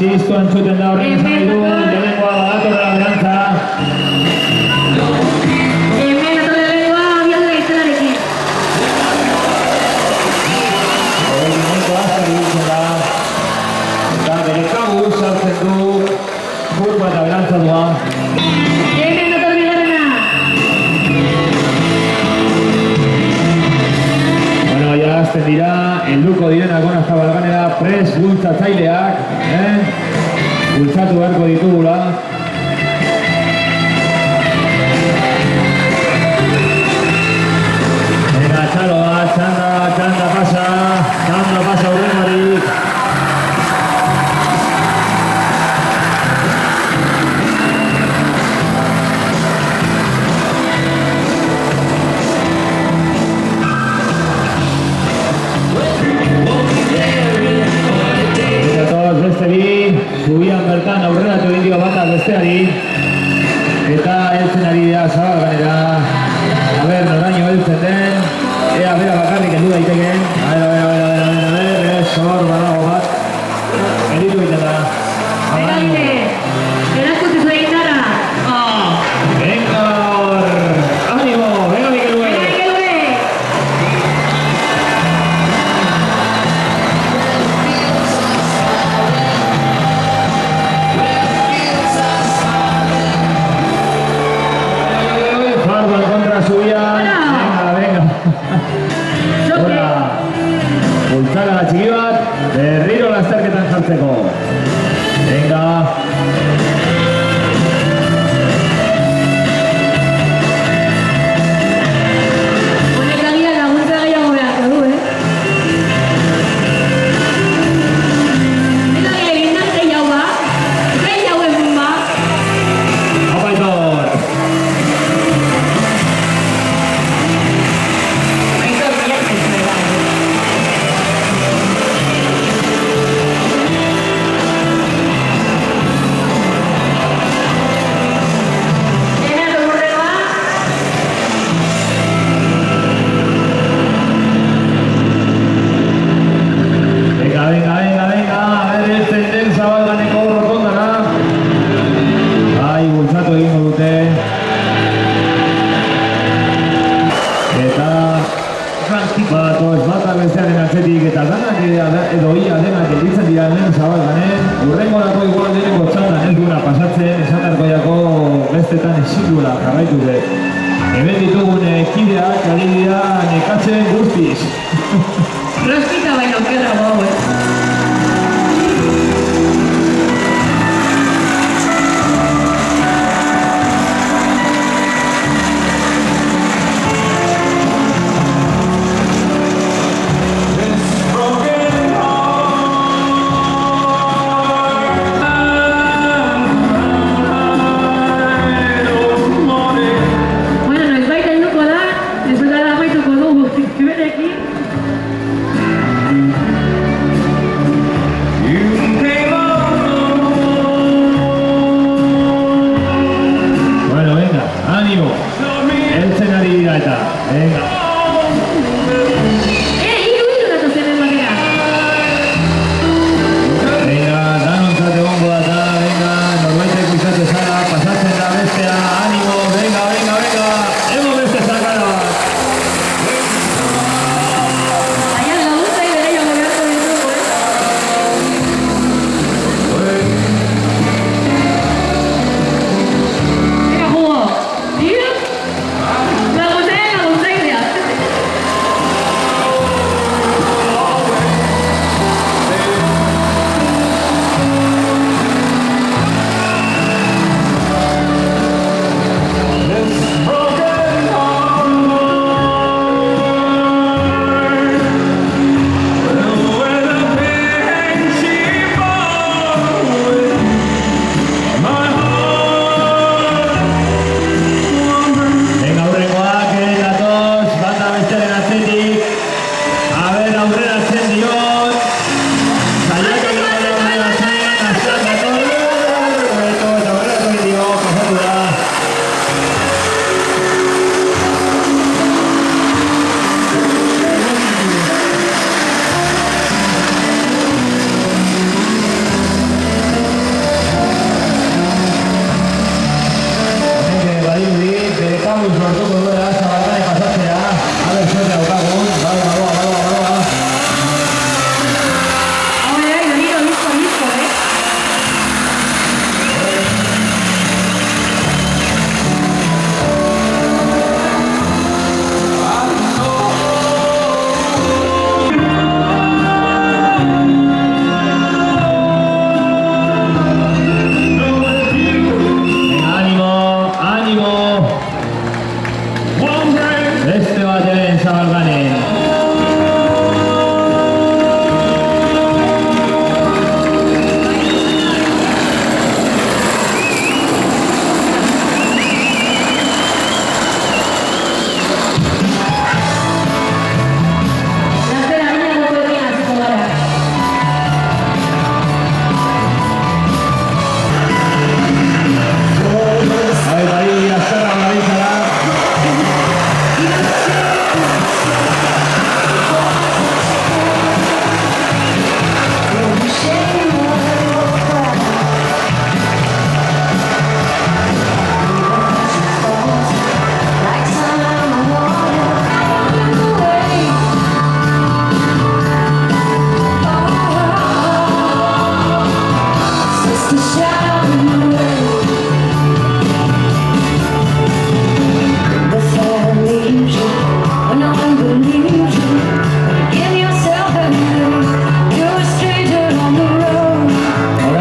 txistu antzuten da horren izan nahi du, lehenengoa badatorra berantza. Hemen atorre lehenengoa, abiadura izelarekin. Hori momentu azkar ibiltzen da. Eta bere kabuz sartzen du, kurba eta berantza doa. Hemen atorre bigarrena. Bueno, ya azten dira, helduko direnak gona zabalganera pres bultzatzaileak, bultzatu beharko ditugula. Venga, txalo bat, txanda pasa hurrengarik. Beste bi, zubian bertan aurreratu indio batak besteari eta heltzen ari dira zabalganera. A ber, noraino heltzen den, ea bera bakarrik heldu daiteken. A ber, zor badago bat, eritu egiten da. Begabide, erakutsi zuen dara. Venga hor, animo, venga Mikel Ue. Bultzaka da txiki bat, berriro lasterketan jartzeko. Venga. Honek agian laguntza gehiago beharko du, Eta egindan gehiago ba, gehiago egun ba. Apaitor. Edo ia denak gelditzen dira hemen zabalganen, hurrengorako igual deneko txandan ez duena pasatzen, esan arkoiako bestetan ezin duela jarraitu dut. Hemen ditugun kideak ari dira nekatzen guztiz. Roskita baino okerra hau, Pixa